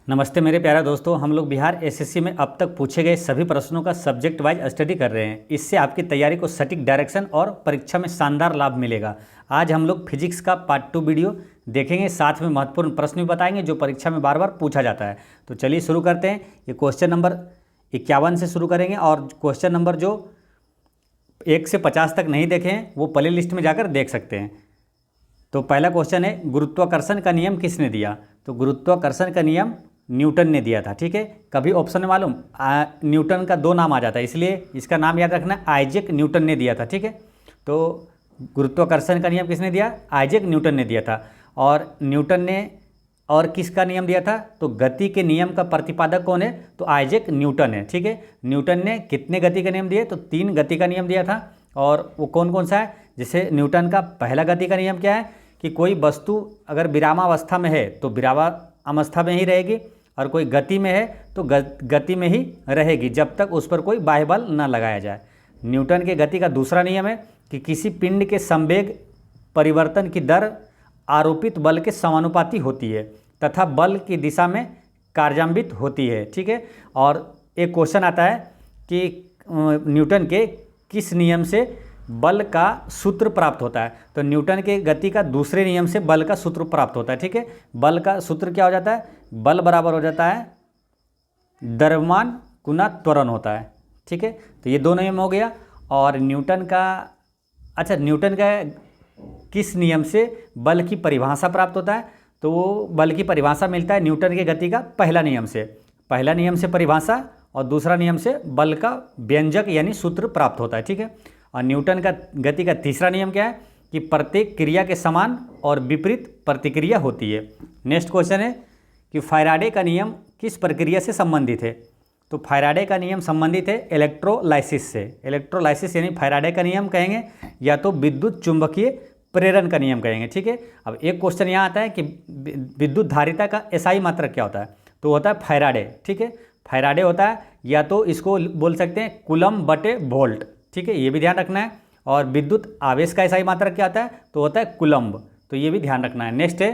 नमस्ते मेरे प्यारे दोस्तों, हम लोग बिहार एसएससी में अब तक पूछे गए सभी प्रश्नों का सब्जेक्ट वाइज स्टडी कर रहे हैं। इससे आपकी तैयारी को सटीक डायरेक्शन और परीक्षा में शानदार लाभ मिलेगा। आज हम लोग फिजिक्स का पार्ट 2 वीडियो देखेंगे, साथ में महत्वपूर्ण प्रश्न भी बताएंगे जो परीक्षा में बार बार पूछा जाता है। तो चलिए शुरू करते हैं। ये क्वेश्चन नंबर 51 से शुरू करेंगे और क्वेश्चन नंबर जो 1 से 50 तक नहीं देखे हैं वो प्ले लिस्ट में जाकर देख सकते हैं। तो पहला क्वेश्चन है, गुरुत्वाकर्षण का नियम किसने दिया? तो गुरुत्वाकर्षण का नियम न्यूटन ने दिया था। ठीक है, कभी ऑप्शन में मालूम न्यूटन का 2 नाम आ जाता है, इसलिए इसका नाम याद रखना, आइजैक न्यूटन ने दिया था। ठीक है, तो गुरुत्वाकर्षण का नियम किसने दिया? आइजैक न्यूटन ने दिया था। और न्यूटन ने और किसका नियम दिया था? तो गति के नियम का प्रतिपादक कौन है? तो आइजैक न्यूटन है। ठीक है, न्यूटन ने कितने गति का नियम दिए? तो 3 गति का नियम दिया था। और वो कौन कौन सा है? जैसे न्यूटन का पहला गति का नियम क्या है कि कोई वस्तु अगर विरामावस्था में है तो विरामावस्था में ही रहेगी, और कोई गति में है तो गति में ही रहेगी जब तक उस पर कोई बाह्य बल न लगाया जाए। न्यूटन के गति का दूसरा नियम है कि किसी पिंड के संवेग परिवर्तन की दर आरोपित बल के समानुपाती होती है तथा बल की दिशा में कार्यान्वित होती है। ठीक है, और एक क्वेश्चन आता है कि न्यूटन के किस नियम से बल का सूत्र प्राप्त होता है? तो न्यूटन के गति का दूसरे नियम से बल का सूत्र प्राप्त होता है। ठीक है, बल का सूत्र क्या हो जाता है? बल बराबर हो जाता है द्रव्यमान गुना त्वरण होता है। ठीक है, तो ये 2 नियम हो गया। और न्यूटन का किस नियम से बल की परिभाषा प्राप्त होता है? तो वो बल की परिभाषा मिलता है न्यूटन के गति का पहला नियम से परिभाषा, और दूसरा नियम से बल का व्यंजक यानी सूत्र प्राप्त होता है। ठीक है, और न्यूटन का गति का तीसरा नियम क्या है कि प्रत्येक क्रिया के समान और विपरीत प्रतिक्रिया होती है। नेक्स्ट क्वेश्चन है कि फैराडे का नियम किस प्रक्रिया से संबंधित है? तो फैराडे का नियम संबंधित है इलेक्ट्रोलाइसिस से। इलेक्ट्रोलाइसिस यानी फैराडे का नियम कहेंगे या तो विद्युत चुंबकीय प्रेरण का नियम कहेंगे। ठीक है, अब एक क्वेश्चन यहाँ आता है कि विद्युत धारिता का एसआई मात्रक क्या होता है? तो होता है फैराडे। ठीक है, फैराडे होता है, या तो इसको बोल सकते हैं कूलम बटे वोल्ट। ठीक है, ये भी ध्यान रखना है। और विद्युत आवेश का एसआई मात्रक क्या होता है? तो होता है कूलम्ब, तो ये भी ध्यान रखना है। नेक्स्ट है,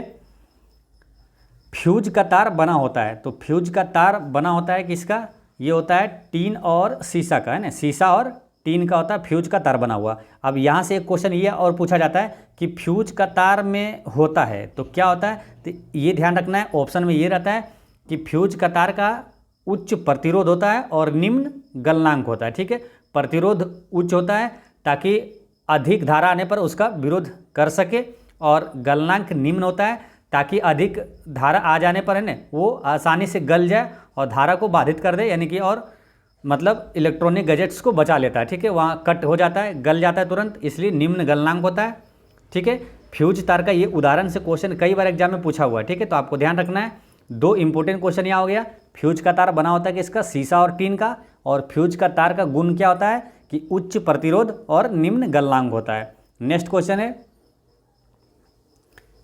फ्यूज का तार बना होता है। तो फ्यूज का तार बना होता है किसका? ये होता है टीन और सीसा का, है ना, सीसा और टीन का होता है फ्यूज का तार बना हुआ। अब यहाँ से एक क्वेश्चन ये और पूछा जाता है कि फ्यूज का तार में होता है तो क्या होता है? तो ये ध्यान रखना है, ऑप्शन में ये रहता है कि फ्यूज का तार का उच्च प्रतिरोध होता है और निम्न गलनांक होता है। ठीक है, प्रतिरोध उच्च होता है ताकि अधिक धारा आने पर उसका विरोध कर सके, और गलनांक निम्न होता है ताकि अधिक धारा आ जाने पर है ना वो आसानी से गल जाए और धारा को बाधित कर दे, यानी कि और मतलब इलेक्ट्रॉनिक गैजेट्स को बचा लेता है। ठीक है, वहाँ कट हो जाता है, गल जाता है तुरंत, इसलिए निम्न गलनांक होता है। ठीक है, फ्यूज तार का ये उदाहरण से क्वेश्चन कई बार एग्जाम में पूछा हुआ है। ठीक है, तो आपको ध्यान रखना है। 2 इंपॉर्टेंट क्वेश्चन यहाँ हो गया। फ्यूज का तार बना होता है किसका? सीसा और टीन का। और फ्यूज का तार का गुण क्या होता है कि उच्च प्रतिरोध और निम्न गलनांक होता है। नेक्स्ट क्वेश्चन है,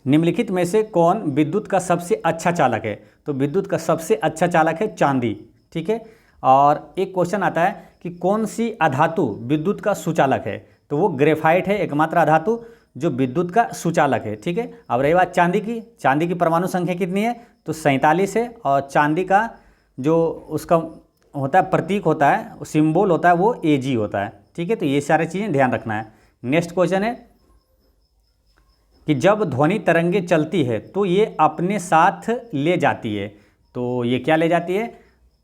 निम्नलिखित में से कौन विद्युत का सबसे अच्छा चालक है? तो विद्युत का सबसे अच्छा चालक है चांदी। ठीक है, और एक क्वेश्चन आता है कि कौन सी अधातु विद्युत का सुचालक है? तो वो ग्रेफाइट है, एकमात्र अधातु जो विद्युत का सुचालक है। ठीक है, अब रही बात चांदी की परमाणु संख्या कितनी है? तो 47 है। और चांदी का जो उसका होता है प्रतीक होता है, सिंबल होता है, वो Ag होता है। ठीक है, तो ये सारी चीज़ें ध्यान रखना है। नेक्स्ट क्वेश्चन है कि जब ध्वनि तरंगे चलती है तो ये अपने साथ ले जाती है। तो ये क्या ले जाती है?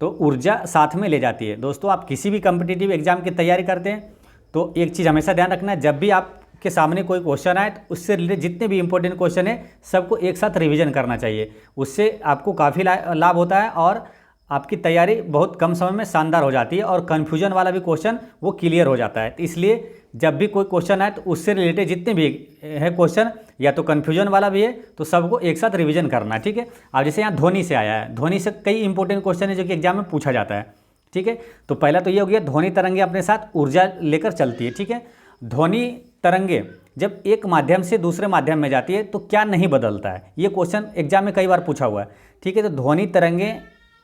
तो ऊर्जा साथ में ले जाती है। दोस्तों, आप किसी भी कॉम्पिटिटिव एग्जाम की तैयारी करते हैं तो एक चीज़ हमेशा ध्यान रखना है, जब भी आपके सामने कोई क्वेश्चन आए तो उससे रिलेटेड जितने भी इंपॉर्टेंट क्वेश्चन है सबको एक साथ रिवीजन करना चाहिए। उससे आपको काफ़ी लाभ होता है और आपकी तैयारी बहुत कम समय में शानदार हो जाती है, और कन्फ्यूजन वाला भी क्वेश्चन वो क्लियर हो जाता है। तो इसलिए जब भी कोई क्वेश्चन आए तो उससे रिलेटेड जितने भी है क्वेश्चन, या तो कन्फ्यूजन वाला भी है, तो सबको एक साथ रिवीजन करना है। ठीक है, अब जैसे यहाँ ध्वनि से आया है, ध्वनि से कई इंपॉर्टेंट क्वेश्चन है जो कि एग्जाम में पूछा जाता है। ठीक है, तो पहला तो ये हो गया, ध्वनि तरंगे अपने साथ ऊर्जा लेकर चलती है। ठीक है, ध्वनि तरंगे जब एक माध्यम से दूसरे माध्यम में जाती है तो क्या नहीं बदलता है? ये क्वेश्चन एग्जाम में कई बार पूछा हुआ है। ठीक है, तो ध्वनि तरंगे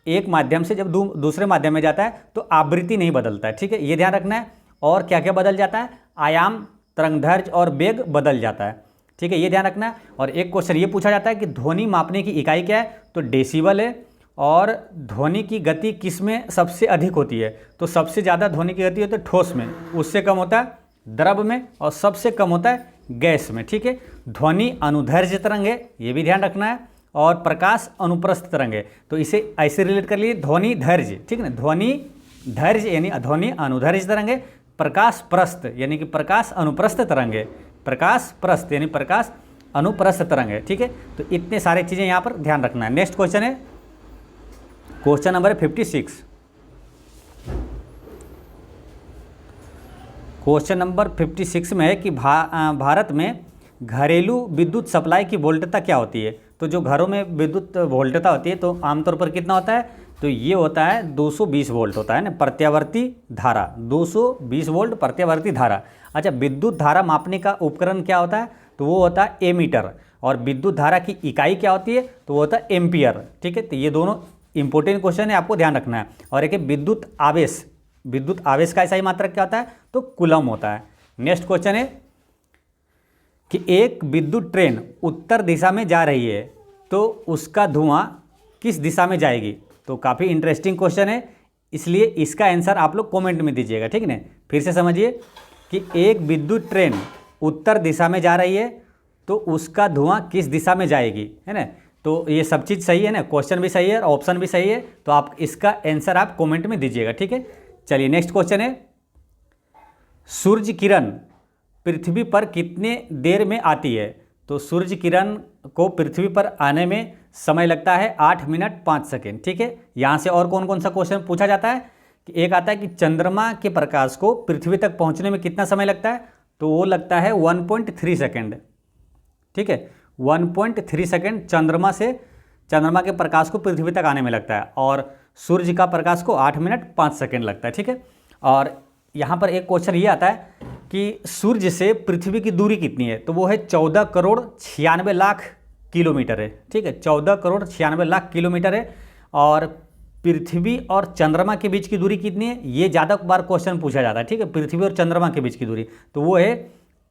एक माध्यम से जब दूसरे माध्यम में जाता है तो आवृत्ति नहीं बदलता है। ठीक है, ये ध्यान रखना है। और क्या क्या बदल जाता है? आयाम, तरंगदैर्घ्य और वेग बदल जाता है। ठीक है, ये ध्यान रखना है। और एक क्वेश्चन ये पूछा जाता है कि ध्वनि मापने की इकाई क्या है? तो डेसिबल है। और ध्वनि की गति किस में सबसे अधिक होती है? तो सबसे ज़्यादा ध्वनि की गति होती है ठोस में, उससे कम होता है द्रव में, और सबसे कम होता है गैस में। ठीक है, ध्वनि अनुदैर्घ्य तरंग है, ये भी ध्यान रखना है, और प्रकाश अनुप्रस्थ तरंग है। तो इसे ऐसे रिलेट कर लिए, ध्वनि धैर्घ्य, ठीक है ना, ध्वनि धैर्घ्य यानी ध्वनि अनुदैर्घ्य तरंग है, प्रकाश प्रस्थ यानी कि प्रकाश अनुप्रस्थ तरंग है, प्रकाश प्रस्थ यानी प्रकाश अनुप्रस्थ तरंग है। ठीक है, तो इतने सारे चीज़ें यहाँ पर ध्यान रखना है। नेक्स्ट क्वेश्चन है, क्वेश्चन नंबर 56। क्वेश्चन नंबर 56 में है कि भारत में घरेलू विद्युत सप्लाई की वोल्टता क्या होती है? तो जो घरों में विद्युत वोल्टता होती है तो आमतौर पर कितना होता है? तो ये होता है 220 वोल्ट होता है ना, प्रत्यावर्ती धारा, 220 वोल्ट प्रत्यावर्ती धारा। अच्छा, विद्युत धारा मापने का उपकरण क्या होता है? तो वो होता है एमीटर। और विद्युत धारा की इकाई क्या होती है? तो वो होता है एम्पियर। ठीक है, तो ये दोनों इंपॉर्टेंट क्वेश्चन है, आपको ध्यान रखना है। और एक है विद्युत आवेश, विद्युत आवेश का इकाई मात्रक क्या होता है? तो कूलम होता है। नेक्स्ट क्वेश्चन है कि एक विद्युत ट्रेन उत्तर दिशा में जा रही है तो उसका धुआं किस दिशा में जाएगी? तो काफ़ी इंटरेस्टिंग क्वेश्चन है, इसलिए इसका आंसर आप लोग कमेंट में दीजिएगा। ठीक है ना, फिर से समझिए कि एक विद्युत ट्रेन उत्तर दिशा में जा रही है तो उसका धुआं किस दिशा में जाएगी, है ना। तो ये सब चीज़ सही है ना, क्वेश्चन भी सही है और ऑप्शन भी सही है, तो आप इसका आंसर आप कमेंट में दीजिएगा। ठीक है, चलिए नेक्स्ट क्वेश्चन है, सूर्य किरण पृथ्वी पर कितने देर में आती है? तो सूर्य किरण को पृथ्वी पर आने में समय लगता है 8 मिनट 5 सेकेंड। ठीक है, यहाँ से और कौन कौन सा क्वेश्चन पूछा जाता है कि एक आता है कि चंद्रमा के प्रकाश को पृथ्वी तक पहुँचने में कितना समय लगता है? तो वो लगता है 1.3 सेकेंड। ठीक है, 1.3 सेकेंड चंद्रमा के प्रकाश को पृथ्वी तक आने में लगता है, और सूर्य का प्रकाश को 8 मिनट 5 सेकेंड लगता है। ठीक है, और यहाँ पर एक क्वेश्चन ये आता है कि सूर्य से पृथ्वी की दूरी कितनी है? तो वो है 14 करोड़ 96 लाख किलोमीटर है। ठीक है, 14 करोड़ 96 लाख किलोमीटर है। और पृथ्वी और चंद्रमा के बीच की दूरी कितनी है? ये ज़्यादा बार क्वेश्चन पूछा जाता है। ठीक है, पृथ्वी और चंद्रमा के बीच की दूरी, तो वो है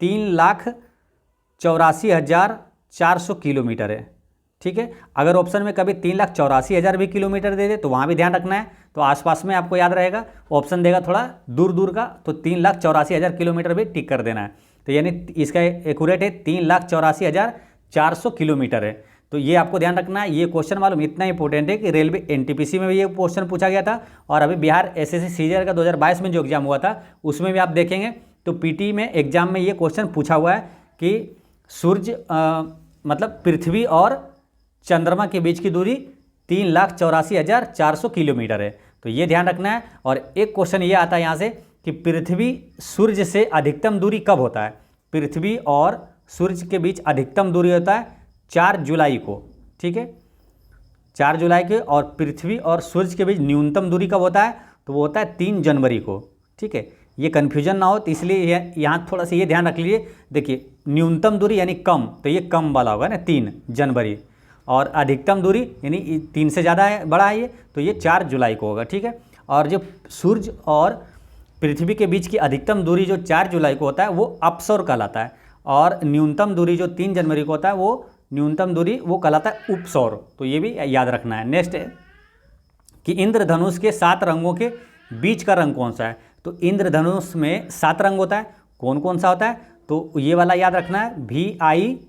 3,84,400 किलोमीटर है। ठीक है, अगर ऑप्शन में कभी 3,84,000 भी किलोमीटर दे दे तो वहाँ भी ध्यान रखना है, तो आसपास में आपको याद रहेगा। ऑप्शन देगा थोड़ा दूर दूर का तो 3,84,000 किलोमीटर भी टिक कर देना है। तो यानी इसका एक्यूरेट है 3,84,400 किलोमीटर है। तो ये आपको ध्यान रखना है। ये क्वेश्चन मालूम इतना इंपॉर्टेंट है कि रेलवे एनटीपीसी में भी ये क्वेश्चन पूछा गया था, और अभी बिहार एसएससी सीजीएल का 2022 में जो एग्जाम हुआ था उसमें भी आप देखेंगे तो पीटी में एग्जाम में ये क्वेश्चन पूछा हुआ है कि सूर्य मतलब पृथ्वी और चंद्रमा के बीच की दूरी 3,84,400 किलोमीटर है। तो ये ध्यान रखना है। और एक क्वेश्चन ये आता है यहाँ से कि पृथ्वी सूर्य से अधिकतम दूरी कब होता है? पृथ्वी और सूर्य के बीच अधिकतम दूरी होता है 4 जुलाई को। ठीक है, 4 जुलाई के। और पृथ्वी और सूर्य के बीच न्यूनतम दूरी कब होता है? तो वो होता है 3 जनवरी को। ठीक है, ये कन्फ्यूजन ना हो तो इसलिए यहाँ थोड़ा सा ये ध्यान रख लीजिए। देखिए, न्यूनतम दूरी यानी कम, तो ये कम वाला होगा ना 3 जनवरी, और अधिकतम दूरी यानी 3 से ज़्यादा है, बड़ा है ये, तो ये 4 जुलाई को होगा। ठीक है, और जो सूर्य और पृथ्वी के बीच की अधिकतम दूरी जो 4 जुलाई को होता है वो अपसौर कहलाता है, और न्यूनतम दूरी जो 3 जनवरी को होता है वो न्यूनतम दूरी वो कहलाता है उपसौर। तो ये भी याद रखना है। नेक्स्ट है कि इंद्रधनुष के 7 रंगों के बीच का रंग कौन सा है? तो इंद्रधनुष में 7 रंग होता है, कौन कौन सा होता है? तो ये वाला याद रखना है, VIBGYOR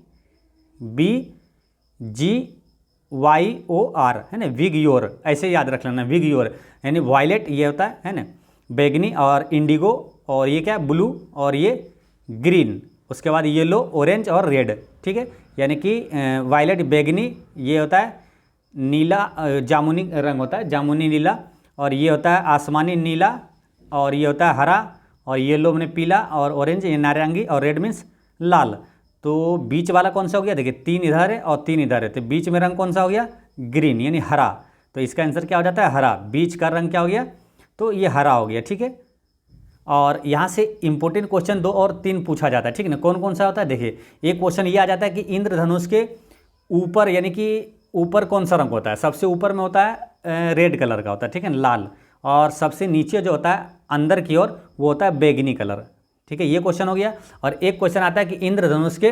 है ना, विगयोर, ऐसे याद रख लेना, विगयोर यानी वायलेट ये होता है ना, बैगनी और इंडिगो, और ये क्या ब्लू, और ये ग्रीन, उसके बाद येलो, ऑरेंज और रेड। ठीक है, यानी कि वायलेट बैगनी ये होता है, नीला जामुनी रंग होता है, जामुनी नीला, और ये होता है आसमानी नीला, और ये होता है हरा, और येलो मैंने पीला, और ऑरेंज ये नारंगी, और रेड मीन्स लाल। तो बीच वाला कौन सा हो गया? देखिए 3 इधर है और 3 इधर है, तो बीच में रंग कौन सा हो गया? ग्रीन यानी हरा। तो इसका आंसर क्या हो जाता है? हरा। बीच का रंग क्या हो गया? तो ये हरा हो गया। ठीक है, और यहाँ से इंपॉर्टेंट क्वेश्चन 2 और 3 पूछा जाता है। ठीक है ना, कौन कौन सा होता है? देखिए, एक क्वेश्चन ये आ जाता है कि इंद्रधनुष के ऊपर यानी कि ऊपर कौन सा रंग होता है? सबसे ऊपर में होता है रेड कलर का होता है, ठीक है, लाल, और सबसे नीचे जो होता है अंदर की ओर वो होता है बैगनी कलर। ठीक है, ये क्वेश्चन हो गया। और एक क्वेश्चन आता है कि इंद्रधनुष के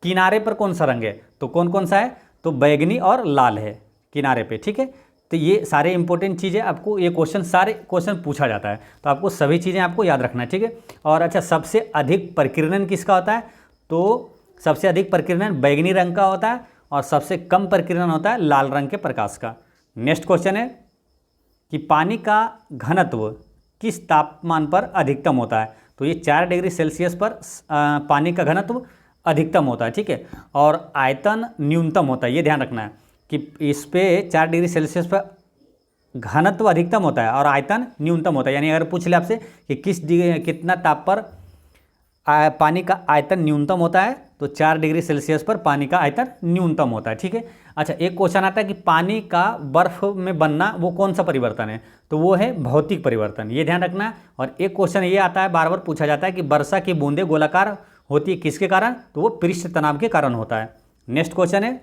किनारे पर कौन सा रंग है? तो कौन कौन सा है? तो बैगनी और लाल है किनारे पे। ठीक है, तो ये सारे इंपॉर्टेंट चीज़ें आपको, ये क्वेश्चन सारे क्वेश्चन पूछा जाता है, तो आपको सभी चीज़ें आपको याद रखना है, ठीक है। और अच्छा, सबसे अधिक प्रकीर्णन किसका होता है? तो सबसे अधिक प्रकीर्णन बैगनी रंग का होता है और सबसे कम प्रकीर्णन होता है लाल रंग के प्रकाश का। नेक्स्ट क्वेश्चन है कि पानी का घनत्व किस तापमान पर अधिकतम होता है? तो ये 4 डिग्री सेल्सियस पर पानी का घनत्व अधिकतम होता है, ठीक है। और आयतन न्यूनतम होता है, ये ध्यान रखना है कि इस पे 4 डिग्री सेल्सियस पर घनत्व अधिकतम होता है और आयतन न्यूनतम होता है। यानी अगर पूछ ले आपसे कि कितना ताप पर पानी का आयतन न्यूनतम होता है, तो 4 डिग्री सेल्सियस पर पानी का आयतन न्यूनतम होता है, ठीक है। अच्छा, एक क्वेश्चन आता है कि पानी का बर्फ में बनना वो कौन सा परिवर्तन है? तो वो है भौतिक परिवर्तन, ये ध्यान रखना है। और एक क्वेश्चन ये आता है, बार बार पूछा जाता है कि वर्षा की बूंदें गोलाकार होती है किसके कारण? तो वो पृष्ठ तनाव के कारण होता है। नेक्स्ट क्वेश्चन है,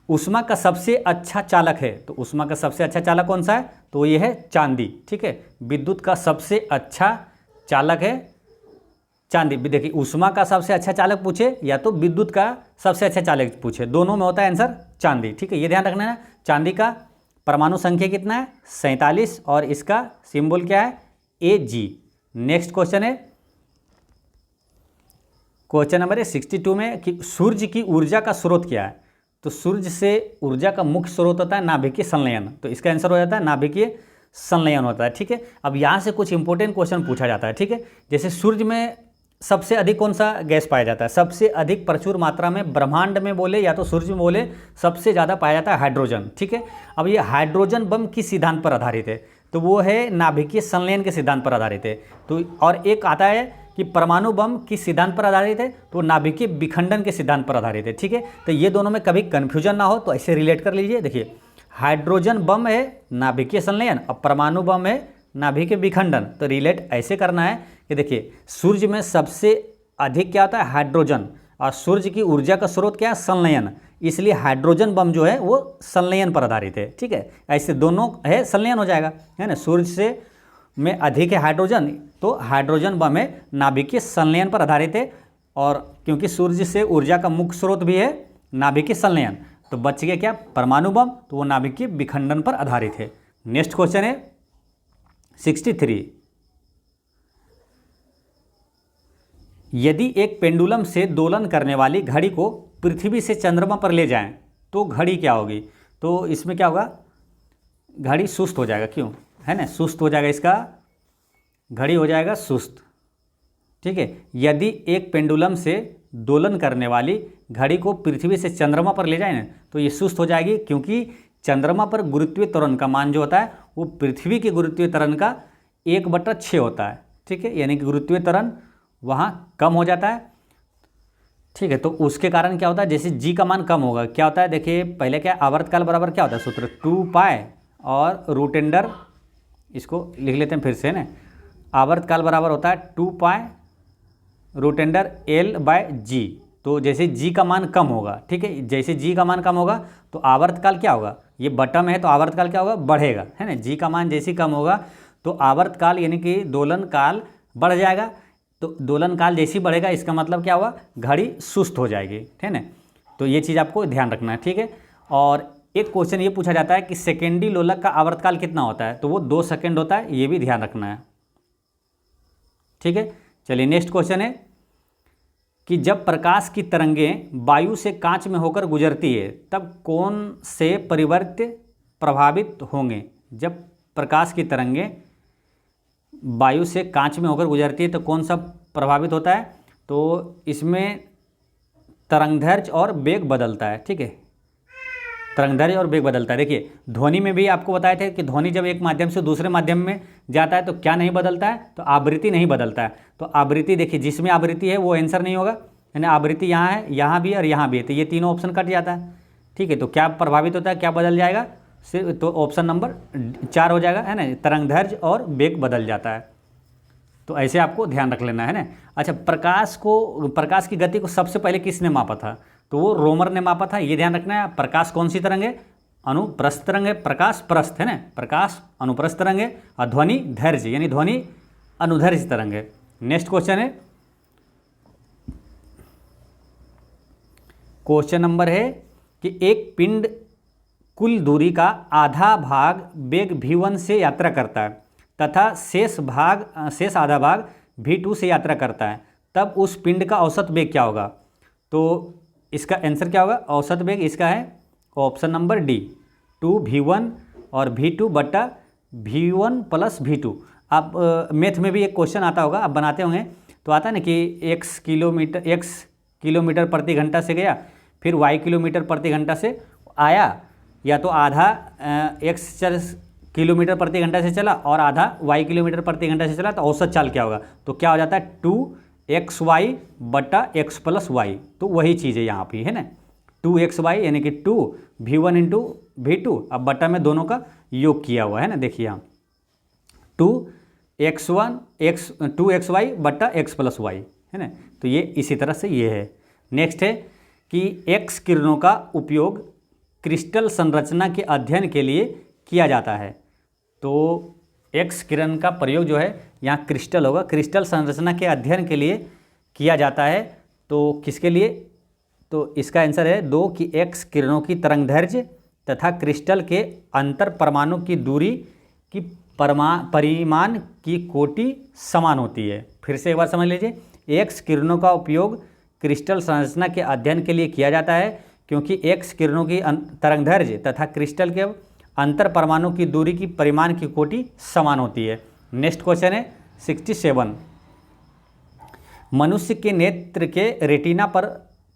ऊष्मा का सबसे अच्छा चालक है, तो ऊष्मा का सबसे अच्छा चालक कौन सा है? तो ये है चांदी, ठीक है। विद्युत का सबसे अच्छा चालक है चांदी। देखिए, ऊष्मा का सबसे अच्छा चालक पूछे या तो विद्युत का सबसे अच्छा चालक पूछे, दोनों में होता है आंसर चांदी, ठीक है। ये ध्यान रखना है। चांदी का परमाणु संख्या कितना है? 47 और इसका सिंबल क्या है? Ag। नेक्स्ट क्वेश्चन है, क्वेश्चन नंबर 62 में कि सूर्य की ऊर्जा का स्रोत क्या है? तो सूर्य से ऊर्जा का मुख्य स्रोत होता है नाभिकीय संलयन, तो इसका आंसर हो जाता है नाभिकीय संलयन होता है, ठीक है। अब यहाँ से कुछ इंपॉर्टेंट क्वेश्चन पूछा जाता है, ठीक है। जैसे सूर्य में सबसे अधिक कौन सा गैस पाया जाता है? सबसे अधिक प्रचुर मात्रा में ब्रह्मांड में बोले या तो सूर्य में बोले, सबसे ज़्यादा पाया जाता है हाइड्रोजन, ठीक है। अब ये हाइड्रोजन बम किस सिद्धांत पर आधारित है? तो वो है नाभिकीय संलयन के सिद्धांत पर आधारित है। तो और एक आता है कि परमाणु बम किस सिद्धांत पर आधारित है? तो नाभिकीय विखंडन के सिद्धांत पर आधारित है, ठीक है। तो ये दोनों में कभी कन्फ्यूजन ना हो तो ऐसे रिलेट कर लीजिए। देखिए, हाइड्रोजन बम है नाभिकीय संलयन और परमाणु बम है नाभिकीय विखंडन, तो रिलेट ऐसे करना है कि देखिए, सूर्य में सबसे अधिक क्या होता है? हाइड्रोजन, और सूर्य की ऊर्जा का स्रोत क्या है? संलयन, इसलिए हाइड्रोजन बम जो है वो संलयन पर आधारित है, ठीक है। ऐसे दोनों है संलयन हो जाएगा, है ना। सूर्य से में अधिक है हाइड्रोजन, तो हाइड्रोजन बम है नाभिकीय संलयन पर आधारित है। और क्योंकि सूर्य से ऊर्जा का मुख्य स्रोत भी है नाभिकीय संलयन, तो बच गया क्या? परमाणु बम, तो वो नाभिकीय विखंडन पर आधारित है। नेक्स्ट क्वेश्चन है 63, यदि एक पेंडुलम से दोलन करने वाली घड़ी को पृथ्वी से चंद्रमा पर ले जाएं तो घड़ी क्या होगी? तो इसमें क्या होगा? घड़ी सुस्त हो जाएगा, क्यों? है ना, सुस्त हो जाएगा, इसका घड़ी हो जाएगा सुस्त, ठीक है। यदि एक पेंडुलम से दोलन करने वाली घड़ी को पृथ्वी से चंद्रमा पर ले जाए ना, तो ये सुस्त हो जाएगी, क्योंकि चंद्रमा पर गुरुत्वीय त्वरण का मान जो होता है वो पृथ्वी के गुरुत्वीय त्वरण का 1/6 होता है, ठीक है। यानी कि गुरुत्वीय त्वरण वहाँ कम हो जाता है, ठीक है। तो उसके कारण क्या होता है? जैसे जी का मान कम होगा, क्या होता है? देखिए, पहले क्या, आवर्तकाल बराबर क्या होता है सूत्र? 2π और रूट अंडर, इसको लिख लेते हैं फिर से ना, आवर्तकाल बराबर होता है 2π रूट अंडर L/g। तो जैसे जी का मान कम होगा, ठीक है, जैसे जी का मान कम होगा तो आवर्तकाल क्या होगा? ये बटम है तो आवर्तकाल क्या होगा? बढ़ेगा, है ना। जी का मान जैसे कम होगा तो आवर्तकाल यानी कि दोलन काल बढ़ जाएगा, तो दोलन काल जैसे बढ़ेगा इसका मतलब क्या हुआ? घड़ी सुस्त हो जाएगी, है ना। तो ये चीज़ आपको ध्यान रखना है, ठीक है। और एक क्वेश्चन ये पूछा जाता है कि सेकेंडी लोलक का आवर्तकाल कितना होता है? तो वो 2 सेकेंड होता है, ये भी ध्यान रखना है, ठीक है। चलिए, नेक्स्ट क्वेश्चन है कि जब प्रकाश की तरंगें वायु से कांच में होकर गुजरती है तब कौन से परिवर्त्य प्रभावित होंगे? जब प्रकाश की तरंगें वायु से कांच में होकर गुजरती है तो कौन सा प्रभावित होता है? तो इसमें तरंगदैर्घ्य और वेग बदलता है, ठीक है। तरंगदैर्घ्य और वेग बदलता है। देखिए, ध्वनि में भी आपको बताए थे कि ध्वनि जब एक माध्यम से दूसरे माध्यम में जाता है तो क्या नहीं बदलता है? तो आवृत्ति नहीं बदलता है। तो आवृत्ति देखिए, जिसमें आवृत्ति है वो आंसर नहीं होगा, यानी आवृत्ति यहाँ है, यहाँ भी और यहाँ भी है, तो ये तीनों ऑप्शन कट जाता है, ठीक है। तो क्या प्रभावित होता है, क्या बदल जाएगा? सिर्फ तो ऑप्शन नंबर 4 हो जाएगा, है ना। तरंगदैर्घ्य और वेग बदल जाता है, तो ऐसे आपको ध्यान रख लेना है ना। अच्छा, प्रकाश की गति को सबसे पहले किसने मापा था? तो वो रोमर ने मापा था, ये ध्यान रखना है। प्रकाश कौन सी तरंग है? अनुप्रस्थ तरंग है, प्रकाश प्रस्थ है ना, प्रकाश अनुप्रस्थ तरंग है, और ध्वनि धैर्घ्य यानी ध्वनि अनुधैर्घ्य तरंग है। नेक्स्ट क्वेश्चन है, क्वेश्चन नंबर है कि एक पिंड कुल दूरी का आधा भाग वेग v1 से यात्रा करता है तथा शेष आधा भाग v2 से यात्रा करता है, तब उस पिंड का औसत वेग क्या होगा? तो इसका आंसर क्या होगा? औसत वेग इसका है ऑप्शन नंबर डी, 2v1 और v2 बटा v1 प्लस v2। आप मैथ में भी एक क्वेश्चन आता होगा, आप बनाते होंगे, तो आता है ना कि x किलोमीटर प्रति घंटा से गया, फिर y किलोमीटर प्रति घंटा से आया, या तो आधा x किलोमीटर प्रति घंटा से चला और आधा y किलोमीटर प्रति घंटा से चला, तो औसत चाल क्या होगा? तो क्या हो जाता है 2xy बटा x प्लस वाई। तो वही चीज़ है यहाँ पे, है ना, 2xy यानी कि 2v1 इंटू v2, अब बटा में दोनों का योग किया हुआ है ना, देखिए यहाँ 2xy बटा x प्लस वाई, है ना। तो ये इसी तरह से ये है। नेक्स्ट है कि एक्स किरणों का उपयोग क्रिस्टल संरचना के अध्ययन के लिए किया जाता है। तो एक्स किरण का प्रयोग जो है यहाँ क्रिस्टल होगा, क्रिस्टल संरचना के अध्ययन के लिए किया जाता है। तो किसके लिए? तो इसका आंसर है 2 कि एक्स किरणों की तरंगदैर्घ्य तथा क्रिस्टल के अंतर परमाणु की दूरी की परिमाण की कोटि समान होती है। फिर से एक बार समझ लीजिए, एक्स किरणों का उपयोग क्रिस्टल संरचना के अध्ययन के लिए किया जाता है क्योंकि एक्स किरणों की तरंगदैर्घ्य तथा क्रिस्टल के अंतर परमाणु की दूरी की परिमाण की कोटि समान होती है। नेक्स्ट क्वेश्चन है 67। मनुष्य के नेत्र के रेटिना पर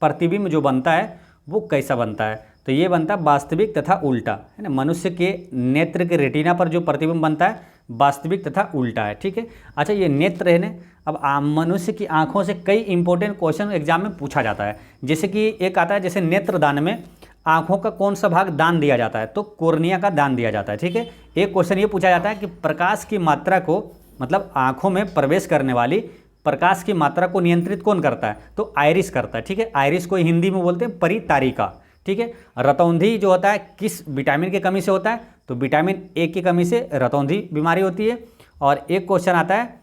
प्रतिबिंब जो बनता है वो कैसा बनता है? तो ये बनता है वास्तविक तथा उल्टा, है ना। मनुष्य के नेत्र के रेटिना पर जो प्रतिबिंब बनता है वास्तविक तथा उल्टा है, ठीक है। अच्छा, ये नेत्र है ना, अब मनुष्य की आंखों से कई इंपॉर्टेंट क्वेश्चन एग्जाम में पूछा जाता है। जैसे कि एक आता है, जैसे नेत्रदान में आंखों का कौन सा भाग दान दिया जाता है? तो कोर्निया का दान दिया जाता है, ठीक है। एक क्वेश्चन ये पूछा जाता है कि प्रकाश की मात्रा को, मतलब आंखों में प्रवेश करने वाली प्रकाश की मात्रा को नियंत्रित कौन करता है? तो आइरिस करता है, ठीक है। आइरिस को हिंदी में बोलते हैं परितारिका, ठीक है। रतौंधी जो होता है किस विटामिन की कमी से होता है? तो विटामिन ए की कमी से रतौंधी बीमारी होती है। और एक क्वेश्चन आता है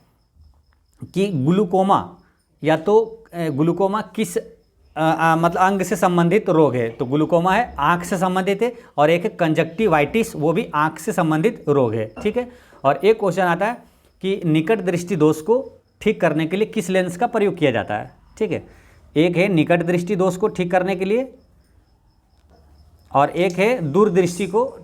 कि ग्लूकोमा, या तो ग्लूकोमा किस मतलब अंग से संबंधित रोग है? तो ग्लूकोमा है आंख से संबंधित है, और एक है कंजक्टिवाइटिस, वो भी आंख से संबंधित रोग है, ठीक है। और एक क्वेश्चन आता है कि निकट दृष्टि दोष को ठीक करने के लिए किस लेंस का प्रयोग किया जाता है? ठीक है, एक है निकट दृष्टि दोष को ठीक करने के लिए, और एक है दूरदृष्टि को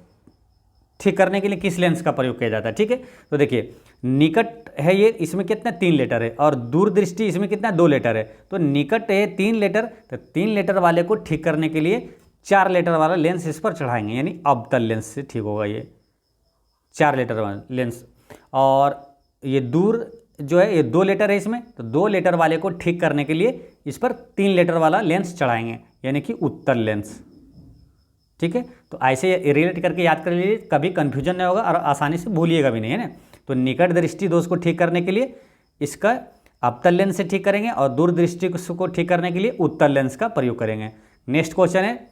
ठीक करने के लिए किस लेंस का प्रयोग किया जाता है, ठीक है। तो देखिए, निकट है ये, इसमें कितना 3 लेटर है, और दूरदृष्टि इसमें कितना 2 लेटर है। तो निकट है 3 लेटर, तो 3 लेटर वाले को ठीक करने के लिए 4 लेटर वाला लेंस इस पर चढ़ाएंगे, यानी अवतल लेंस से ठीक होगा ये 4 लेटर वाला लेंस। और ये दूर जो है ये 2 लेटर है इसमें, तो 2 लेटर वाले को ठीक करने के लिए इस पर 3 लेटर वाला लेंस चढ़ाएंगे, यानी कि उत्तल लेंस, ठीक है। तो ऐसे रिलेट करके याद कर लीजिए, कभी कन्फ्यूजन नहीं होगा और आसानी से भूलिएगा भी नहीं, है ना। तो निकट दृष्टि दोष को ठीक करने के लिए इसका अवतल लेंस से ठीक करेंगे, और दूरदृष्टि को ठीक करने के लिए उत्तल लेंस का प्रयोग करेंगे। नेक्स्ट क्वेश्चन है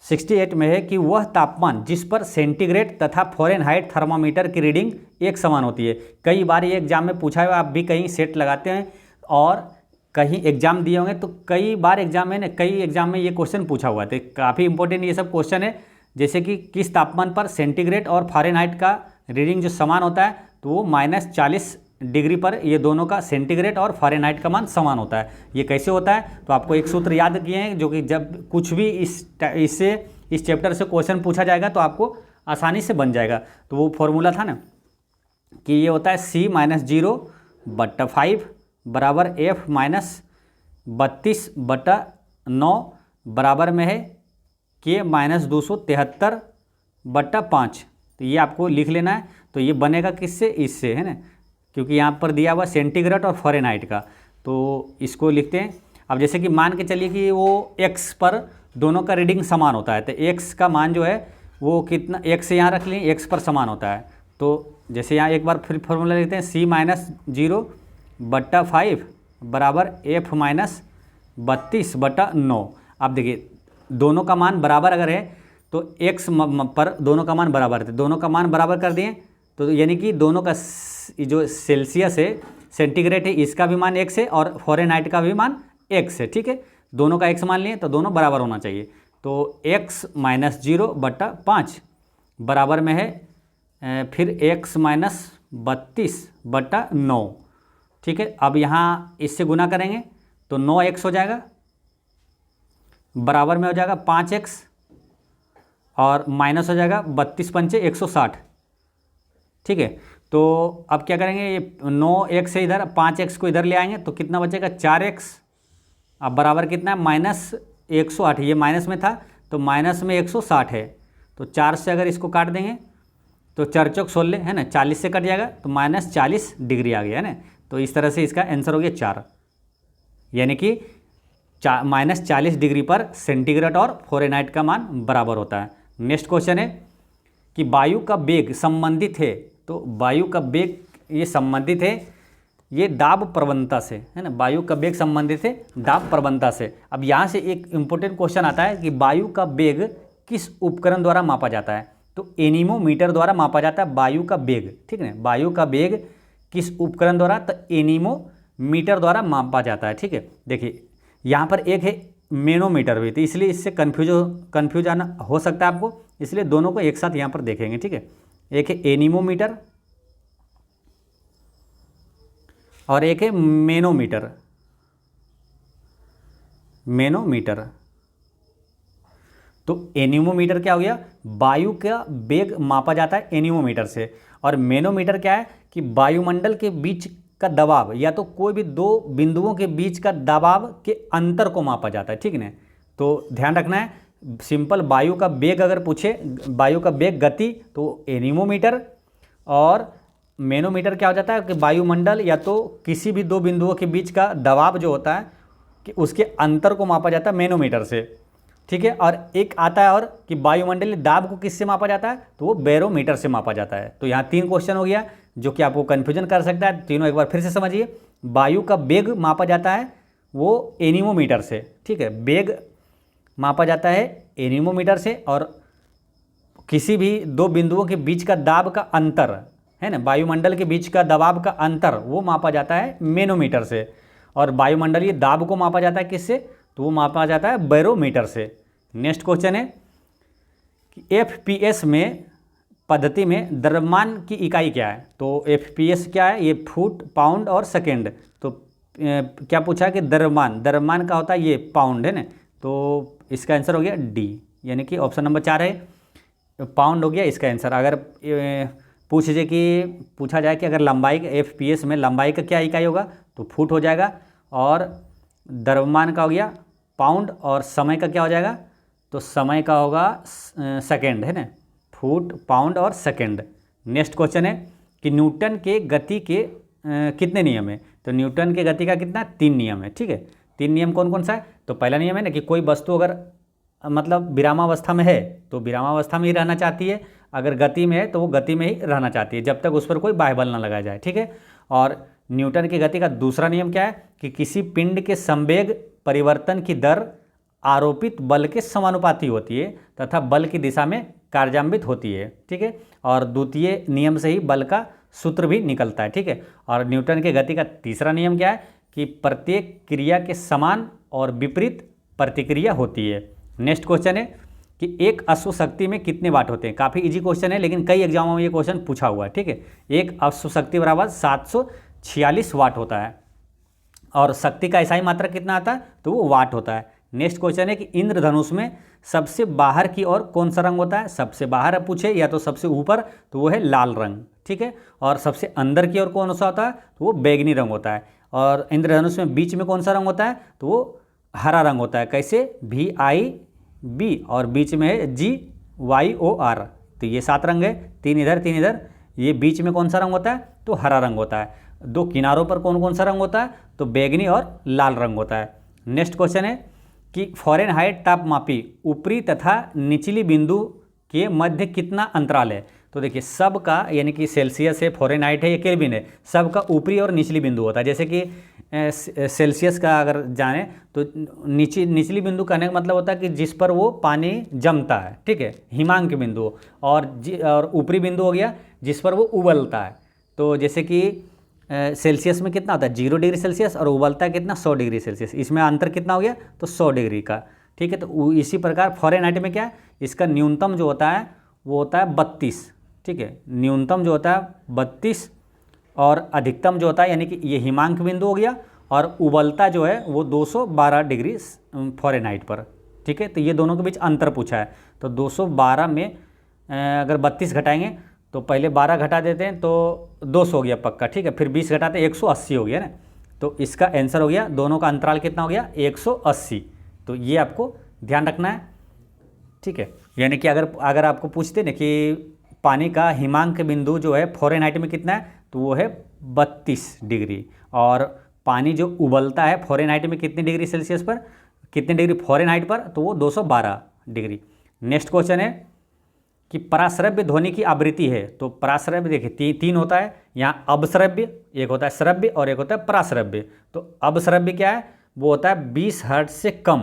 68 में है कि वह तापमान जिस पर सेंटीग्रेड तथा फ़ारेनहाइट थर्मामीटर की रीडिंग एक समान होती है। कई बार ये एग्जाम में पूछा है, आप भी कहीं सेट लगाते हैं और कहीं एग्जाम दिए होंगे, तो कई बार एग्जाम में कई एग्जाम में ये क्वेश्चन पूछा हुआ है। काफ़ी इंपॉर्टेंट ये सब क्वेश्चन है, जैसे कि किस तापमान पर सेंटीग्रेड और फ़ारेनहाइट का रीडिंग जो समान होता है, तो वो -40 डिग्री पर ये दोनों का सेंटीग्रेड और फ़ारेनहाइट का मान समान होता है। ये कैसे होता है? तो आपको एक सूत्र याद किए हैं, जो कि जब कुछ भी इस चैप्टर से क्वेश्चन पूछा जाएगा तो आपको आसानी से बन जाएगा। तो वो फॉर्मूला था ना कि ये होता है C-0/5 बराबर F-32/9 बराबर में है K-273/5। तो ये आपको लिख लेना है। तो ये बनेगा किससे? इससे, है ना, क्योंकि यहाँ पर दिया हुआ सेंटीग्रेड और फ़ारेनहाइट का, तो इसको लिखते हैं। अब जैसे कि मान के चलिए कि वो x पर दोनों का रीडिंग समान होता है, तो x का मान जो है वो कितना, x यहाँ रख लें, x पर समान होता है। तो जैसे यहाँ एक बार फिर फॉर्मूला लिखते हैं C-0/5 बराबर F-32/9। अब देखिए, दोनों का मान बराबर अगर है तो x पर दोनों का मान बराबर है, दोनों का मान बराबर कर दिए, तो यानी कि दोनों का जो सेल्सियस है, सेंटीग्रेड है, इसका भी मान x है और फ़ारेनहाइट का भी मान x है, ठीक है। दोनों का x मान लिए तो दोनों बराबर होना चाहिए। तो x माइनस 0/5 बराबर में है फिर x माइनस 32/9, ठीक है। अब यहाँ इससे गुना करेंगे तो 9x हो जाएगा, बराबर में हो जाएगा 5x और माइनस हो जाएगा 32 पंचे 160, ठीक है। तो अब क्या करेंगे, ये 9x से इधर 5x को इधर ले आएंगे तो कितना बचेगा 4x। अब बराबर कितना है -108, ये माइनस में था तो माइनस में 160 है, तो 4 से अगर इसको काट देंगे तो 4 चौक 16 है ना, 40 से कट जाएगा तो -40 डिग्री आ गया है ना। तो इस तरह से इसका आंसर हो गया 4, यानी कि -40 डिग्री पर सेंटीग्रेड और फ़ारेनहाइट का मान बराबर होता है। नेक्स्ट क्वेश्चन है कि वायु का वेग संबंधित है, तो वायु का वेग ये संबंधित है ये दाब प्रवणता से, है ना। वायु का वेग संबंधित है दाब प्रवणता से। अब यहाँ से एक इम्पोर्टेंट क्वेश्चन आता है कि वायु का वेग किस उपकरण द्वारा मापा जाता है, तो एनीमोमीटर द्वारा मापा जाता है वायु का वेग, ठीक है। वायु का वेग किस उपकरण द्वारा, तो एनीमोमीटर द्वारा मापा जाता है, ठीक है। देखिए यहाँ पर एक है मैनोमीटर भी, तो इसलिए इससे कन्फ्यूज आना हो सकता है आपको, इसलिए दोनों को एक साथ यहाँ पर देखेंगे, ठीक है। एक है एनीमोमीटर और एक है मैनोमीटर। तो एनीमोमीटर क्या हो गया, वायु का वेग मापा जाता है एनीमोमीटर से, और मैनोमीटर क्या है कि वायुमंडल के बीच का दबाव या तो कोई भी दो बिंदुओं के बीच का दबाव के अंतर को मापा जाता है, ठीक है ना। तो ध्यान रखना है, सिंपल वायु का वेग अगर पूछे, वायु का वेग गति, तो एनीमोमीटर, और मैनोमीटर क्या हो जाता है कि वायुमंडल या तो किसी भी दो बिंदुओं के बीच का दबाव जो होता है कि उसके अंतर को मापा जाता है मैनोमीटर से, ठीक है। और एक आता है और कि वायुमंडलीय दाब को किससे मापा जाता है, तो वो बैरोमीटर से मापा जाता है। तो यहाँ 3 क्वेश्चन हो गया जो कि आपको कन्फ्यूजन कर सकता है, तीनों एक बार फिर से समझिए। वायु का वेग मापा जाता है वो एनीमोमीटर से, ठीक है। वेग मापा जाता है एनीमोमीटर से, और किसी भी दो बिंदुओं के बीच का दाब का अंतर, है ना, वायुमंडल के बीच का दबाव का अंतर वो मापा जाता है मैनोमीटर से, और वायुमंडलीय दाब को मापा जाता है किससे, तो वो मापा जाता है बैरोमीटर से। नेक्स्ट क्वेश्चन है कि FPS में पद्धति में द्रव्यमान की इकाई क्या है, तो FPS क्या है, ये फुट, पाउंड और सेकेंड। तो क्या पूछा कि द्रव्यमान का होता है ये पाउंड, है ना। तो इसका आंसर हो गया डी, यानी कि ऑप्शन नंबर 4 है, पाउंड हो गया इसका आंसर। अगर पूछा जाए कि अगर लंबाई FPS में लंबाई का क्या इकाई होगा, तो फुट हो जाएगा, और द्रव्यमान का हो गया पाउंड, और समय का क्या हो जाएगा, तो समय का होगा सेकेंड, है ना, फुट, पाउंड और सेकेंड। नेक्स्ट क्वेश्चन है कि न्यूटन के गति के कितने नियम है, तो न्यूटन के गति का कितना 3 नियम है, ठीक है। 3 नियम कौन कौन सा है, तो पहला नियम है ना कि कोई वस्तु अगर मतलब विरामावस्था में है तो विरामावस्था में ही रहना चाहती है, अगर गति में है तो वो गति में ही रहना चाहती है जब तक उस पर कोई बाह्य बल ना लगाया जाए, ठीक है। और न्यूटन की गति का दूसरा नियम क्या है कि किसी पिंड के संवेग परिवर्तन की दर आरोपित बल के समानुपाती होती है तथा बल की दिशा में कार्यान्वित होती है, ठीक है। और द्वितीय नियम से ही बल का सूत्र भी निकलता है, ठीक है। और न्यूटन के गति का तीसरा नियम क्या है कि प्रत्येक क्रिया के समान और विपरीत प्रतिक्रिया होती है। नेक्स्ट क्वेश्चन है कि एक अश्व शक्ति में कितने वाट होते हैं। काफ़ी इजी क्वेश्चन है, लेकिन कई एग्जामों में ये क्वेश्चन पूछा हुआ है, ठीक है। एक अश्व शक्ति बराबर 746 वाट होता है, और शक्ति का ऐसा ही मात्रा कितना आता है, तो वो वाट होता है। नेक्स्ट क्वेश्चन है कि इंद्रधनुष में सबसे बाहर की ओर कौन सा रंग होता है, सबसे बाहर पूछे या तो सबसे ऊपर, तो वो है लाल रंग, ठीक है। और सबसे अंदर की ओर कौन सा होता है, तो वो बैगनी रंग होता है। और इंद्रधनुष में बीच में कौन सा रंग होता है, तो वो हरा रंग होता है। कैसे, VIB, और बीच में है GYOR, तो ये 7 रंग है, 3 इधर 3 इधर। ये बीच में कौन सा रंग होता है, तो हरा रंग होता है। 2 किनारों पर कौन कौन सा रंग होता है, तो बैगनी और लाल रंग होता है। नेक्स्ट क्वेश्चन है कि फ़ारेनहाइट तापमापी ऊपरी तथा निचली बिंदु के मध्य कितना अंतराल है। तो देखिए सबका, यानी कि सेल्सियस है, फ़ारेनहाइट है, ये केल्विन है, सबका ऊपरी और निचली बिंदु होता है। जैसे कि सेल्सियस का अगर जाने तो निचली बिंदु कहने का मतलब होता है कि जिस पर वो पानी जमता है, ठीक है, हिमांक बिंदु। और ऊपरी बिंदु हो गया जिस पर वो उबलता है। तो जैसे कि सेल्सियस में कितना होता है 0 डिग्री सेल्सियस, और उबलता है कितना 100 डिग्री सेल्सियस। इसमें अंतर कितना हो गया तो 100 डिग्री का, ठीक है। तो इसी प्रकार फ़ारेनहाइट में क्या है, इसका न्यूनतम जो होता है वो होता है 32, ठीक है। न्यूनतम जो होता है 32 और अधिकतम जो होता है, यानी कि ये हिमांक बिंदु हो गया, और उबलता जो है वो 212 डिग्री फ़ारेनहाइट पर, ठीक है। तो ये दोनों के बीच अंतर पूछा है। तो 212 में अगर 32 घटाएंगे तो पहले 12 घटा देते हैं तो 200 हो गया पक्का, ठीक है। फिर 20 घटाते 180 हो गया ना। तो इसका आंसर हो गया, दोनों का अंतराल कितना हो गया 180। तो ये आपको ध्यान रखना है, ठीक है। यानी कि अगर आपको पूछते ना कि पानी का हिमांक बिंदु जो है फ़ारेनहाइट में कितना है, तो वो है 32 डिग्री, और पानी जो उबलता है फ़ारेनहाइट में कितनी डिग्री सेल्सियस पर, कितने डिग्री फ़ारेनहाइट पर, तो वो 212 डिग्री। नेक्स्ट क्वेश्चन है कि पराश्रव्य ध्वनि की आवृत्ति है। तो पराश्रव्य देखिए तीन होता है यहाँ, अपश्रव्य, एक होता है श्रव्य और एक होता है पराश्रव्य। तो अपश्रव्य क्या है, वो होता है 20 हर्ट्ज से कम,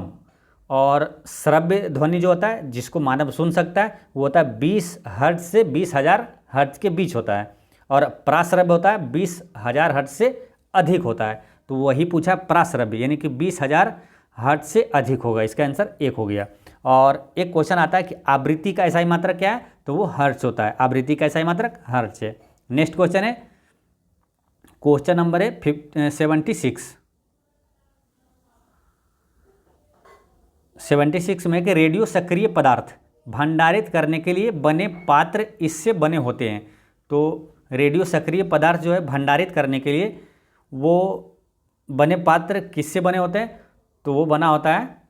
और श्रव्य ध्वनि जो होता है जिसको मानव सुन सकता है वो होता है 20 हर्ट्ज से 20,000 हर्ट्ज के बीच होता है, और पराश्रव्य होता है 20,000 हर्ट्ज से अधिक होता है। तो वही पूछा पराश्रव्य, यानी कि 20,000 हर्ट्ज से अधिक होगा। इसका आंसर 1 हो गया। और एक क्वेश्चन आता है कि आवृत्ति का एसआई मात्रक क्या है, तो वो हर्ट्ज होता है। आवृत्ति का एसआई मात्रक हर्ट्ज है। नेक्स्ट क्वेश्चन है, क्वेश्चन नंबर है 76 में कि रेडियो सक्रिय पदार्थ भंडारित करने के लिए बने पात्र इससे बने होते हैं। तो रेडियो सक्रिय पदार्थ जो है भंडारित करने के लिए वो बने पात्र किससे बने होते हैं, तो वो बना होता है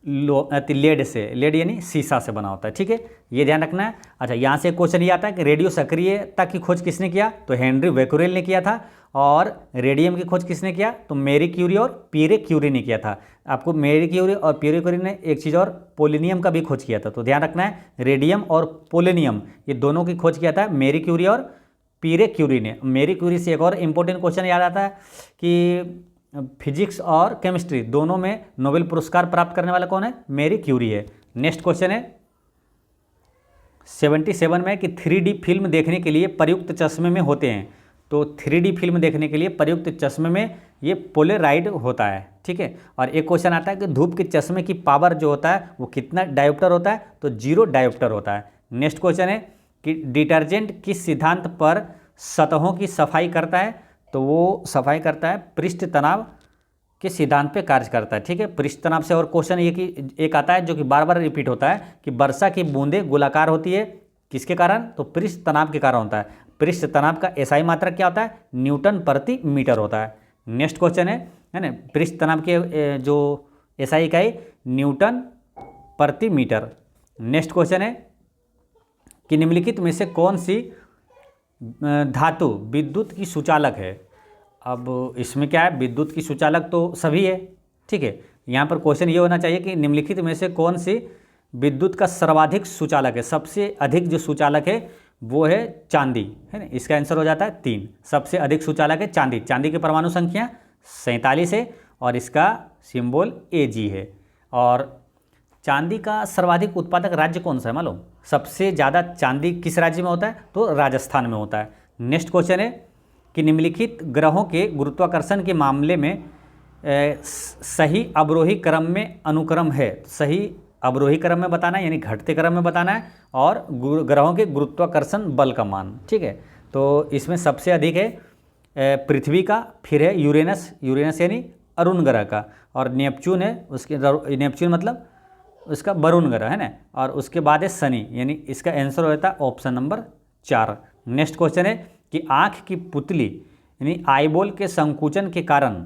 लेड से। लेड यानी शीशा से बना होता है, ठीक है, ये ध्यान रखना है। अच्छा, यहाँ से क्वेश्चन ये आता है कि रेडियो सक्रियता की खोज किसने किया, तो हेनरी बेक्यूरेल ने किया था। और रेडियम की खोज किसने किया, तो मैरी क्यूरी और पियरे क्यूरी ने किया था। आपको मैरी क्यूरी और पियरे क्यूरी ने एक चीज़ और पोलोनियम का भी खोज किया था। तो ध्यान रखना है, रेडियम और पोलोनियम ये दोनों की खोज किया था मैरी क्यूरी और पियरे क्यूरी ने। मैरी क्यूरी से एक और इम्पोर्टेंट क्वेश्चन याद आता है कि फिजिक्स और केमिस्ट्री दोनों में नोबेल पुरस्कार प्राप्त करने वाला कौन है, मैरी क्यूरी है। नेक्स्ट क्वेश्चन है 77 में कि 3D फिल्म देखने के लिए प्रयुक्त चश्मे में होते हैं। तो 3D फिल्म देखने के लिए प्रयुक्त चश्मे में ये पोलराइड होता है, ठीक है। और एक क्वेश्चन आता है कि धूप के चश्मे की पावर जो होता है वो कितना डायोप्टर होता है, तो 0 डायोप्टर होता है। नेक्स्ट क्वेश्चन है कि डिटर्जेंट किस सिद्धांत पर सतहों की सफाई करता है, तो वो सफाई करता है पृष्ठ तनाव के सिद्धांत पे कार्य करता है, ठीक है। पृष्ठ तनाव से और क्वेश्चन ये कि एक आता है जो कि बार बार रिपीट होता है कि वर्षा की बूंदें गोलाकार होती है किसके कारण, तो पृष्ठ तनाव के कारण होता है। पृष्ठ तनाव का एसआई मात्रक क्या होता है, न्यूटन प्रति मीटर होता है। नेक्स्ट क्वेश्चन है ना, पृष्ठ तनाव के जो एसआई इकाई न्यूटन प्रति मीटर। नेक्स्ट क्वेश्चन है कि निम्नलिखित में से कौन सी धातु विद्युत की सुचालक है। अब इसमें क्या है, विद्युत की सुचालक तो सभी है, ठीक है। यहाँ पर क्वेश्चन ये होना चाहिए कि निम्नलिखित में से कौन सी विद्युत का सर्वाधिक सुचालक है। सबसे अधिक जो सुचालक है वो है चांदी, है ना। इसका आंसर हो जाता है 3। सबसे अधिक सुचालक है चांदी। चांदी की परमाणु संख्या 47 है और इसका सिंबल Ag है। और चांदी का सर्वाधिक उत्पादक राज्य कौन सा है मालूम, सबसे ज़्यादा चांदी किस राज्य में होता है, तो राजस्थान में होता है। नेक्स्ट क्वेश्चन है कि निम्नलिखित ग्रहों के गुरुत्वाकर्षण के मामले में सही अवरोही क्रम में अनुक्रम है। सही अवरोही क्रम में बताना है, यानी घटते क्रम में बताना है, और ग्रहों के गुरुत्वाकर्षण बल का मान, ठीक है। तो इसमें सबसे अधिक है पृथ्वी का, फिर है यूरेनस, यूरेनस यानी अरुण ग्रह का, और नेपच्यून है, उसके नेपच्यून मतलब उसका वरुण ग्रह है ना, और उसके बाद है शनि, यानी इसका आंसर होता है ऑप्शन नंबर 4। नेक्स्ट क्वेश्चन है कि आँख की पुतली यानी आईबॉल के संकुचन के कारण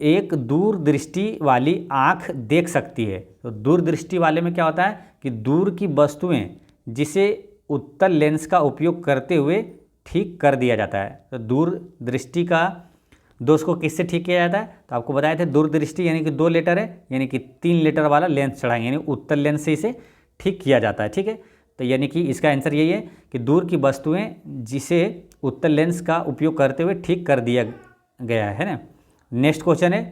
एक दूरदृष्टि वाली आँख देख सकती है। तो दूरदृष्टि वाले में क्या होता है कि दूर की वस्तुएं जिसे उत्तल लेंस का उपयोग करते हुए ठीक कर दिया जाता है। तो दूरदृष्टि का दोष को किससे ठीक किया जाता है, तो आपको बताए थे दूरदृष्टि यानी कि 2 लेटर है, यानी कि 3 लेटर वाला लेंस चढ़ाएंगे, यानी उत्तल लेंस से इसे ठीक किया जाता है, ठीक है। तो यानी कि इसका आंसर यही है कि दूर की वस्तुएं जिसे उत्तल लेंस का उपयोग करते हुए ठीक कर दिया गया है ना। नेक्स्ट क्वेश्चन है,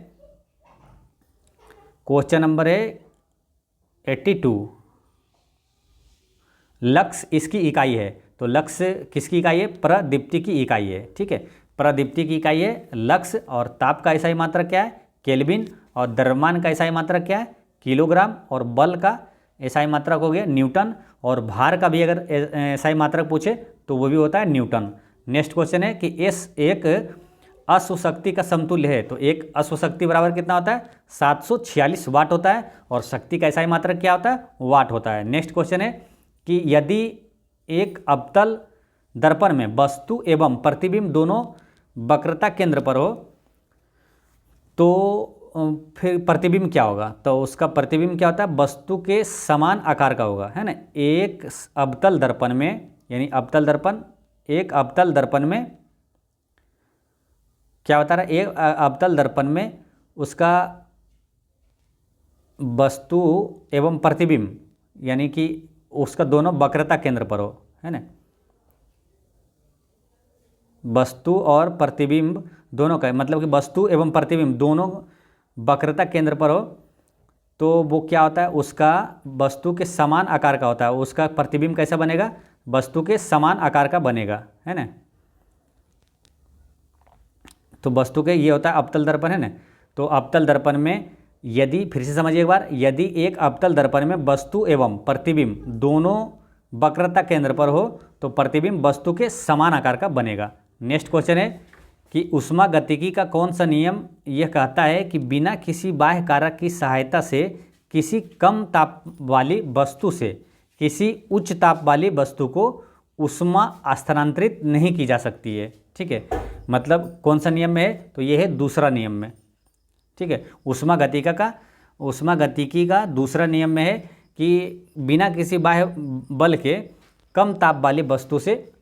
क्वेश्चन नंबर है 82। लक्स इसकी इकाई है। तो लक्स किसकी इकाई है, प्रदीप्ति की इकाई है, ठीक है। प्रदीप्ति की इकाई है लक्स, और ताप का एसआई मात्रक क्या है केल्विन, और द्रव्यमान का एसआई मात्रक क्या है किलोग्राम, और बल का एसआई मात्रक हो गया न्यूटन, और भार का भी अगर एसआई मात्रक पूछे तो वो भी होता है न्यूटन। नेक्स्ट क्वेश्चन है कि एस एक अश्वशक्ति का समतुल्य है, तो एक अश्वशक्ति बराबर कितना होता है 746 वाट होता है, और शक्ति का एसआई मात्रक क्या होता है वाट होता है। नेक्स्ट क्वेश्चन है कि यदि एक अवतल दर्पण में वस्तु एवं प्रतिबिंब दोनों वक्रता केंद्र पर हो तो फिर प्रतिबिंब क्या होगा, तो उसका प्रतिबिंब क्या होता है वस्तु के समान आकार का होगा, है ना। एक अवतल दर्पण में, यानी अवतल दर्पण, एक अवतल दर्पण में क्या बता रहा है, एक अवतल दर्पण में उसका वस्तु एवं प्रतिबिंब यानी कि उसका दोनों वक्रता केंद्र पर हो, है ना। वस्तु और प्रतिबिंब दोनों का मतलब कि वस्तु एवं प्रतिबिंब दोनों वक्रता केंद्र पर हो तो वो क्या होता है उसका वस्तु के समान आकार का होता है, उसका प्रतिबिंब कैसा बनेगा वस्तु के समान आकार का बनेगा, है ना। तो वस्तु के ये होता है अवतल दर्पण, है ना। तो अवतल दर्पण में यदि, फिर से समझिए एक बार, यदि एक अवतल दर्पण में वस्तु एवं प्रतिबिंब दोनों वक्रता केंद्र पर हो तो प्रतिबिंब वस्तु के समान आकार का बनेगा। नेक्स्ट क्वेश्चन है कि ऊष्मागतिकी का कौन सा नियम यह कहता है कि बिना किसी बाह्य कारक की सहायता से किसी कम ताप वाली वस्तु से किसी उच्च ताप वाली वस्तु को ऊष्मा स्थानांतरित नहीं की जा सकती है, ठीक है। मतलब कौन सा नियम में है, तो यह है दूसरा नियम में, ठीक है। ऊष्मागतिकी का दूसरा नियम में है कि बिना किसी बाह्य बल के कम ताप वाली वस्तु से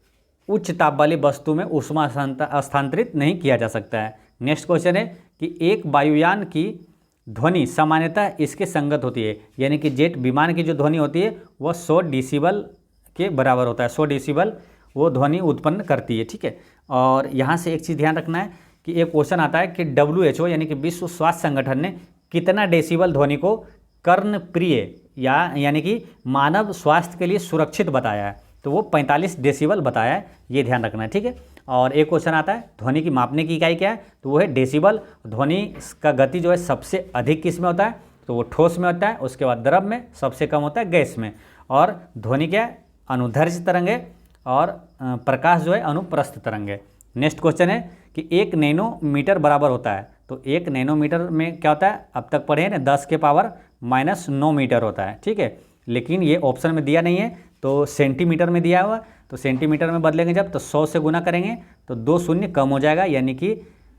उच्च ताप वाली वस्तु में ऊष्मा स्थानांतरित नहीं किया जा सकता है। नेक्स्ट क्वेश्चन है कि एक वायुयान की ध्वनि सामान्यतः इसके संगत होती है, यानी कि जेट विमान की जो ध्वनि होती है वह 100 डेसिबल के बराबर होता है, 100 डेसिबल वो ध्वनि उत्पन्न करती है, ठीक है। और यहाँ से एक चीज़ ध्यान रखना है कि एक क्वेश्चन आता है कि WHO यानी कि विश्व स्वास्थ्य संगठन ने कितना डेसिबल ध्वनि को कर्णप्रिय यानी कि मानव स्वास्थ्य के लिए सुरक्षित बताया है, तो वो 45 डेसिबल बताया है, ये ध्यान रखना है, ठीक है। और एक क्वेश्चन आता है ध्वनि की मापने की इकाई क्या है, तो वो है डेसिबल। ध्वनि का गति जो है सबसे अधिक किस में होता है, तो वो ठोस में होता है, उसके बाद द्रव में, सबसे कम होता है गैस में। और ध्वनि क्या है अनुदैर्घ्य तरंग है, और प्रकाश जो है अनुप्रस्थ तरंग है। नेक्स्ट क्वेश्चन है कि 1 नैनोमीटर बराबर होता है, तो 1 नैनोमीटर में क्या होता है, अब तक पढ़े ना 10⁻⁹ मीटर होता है, ठीक है। लेकिन ये ऑप्शन में दिया नहीं है, तो सेंटीमीटर में दिया हुआ, तो सेंटीमीटर में बदलेंगे जब, तो 100 से गुना करेंगे तो 2 शून्य कम हो जाएगा, यानी कि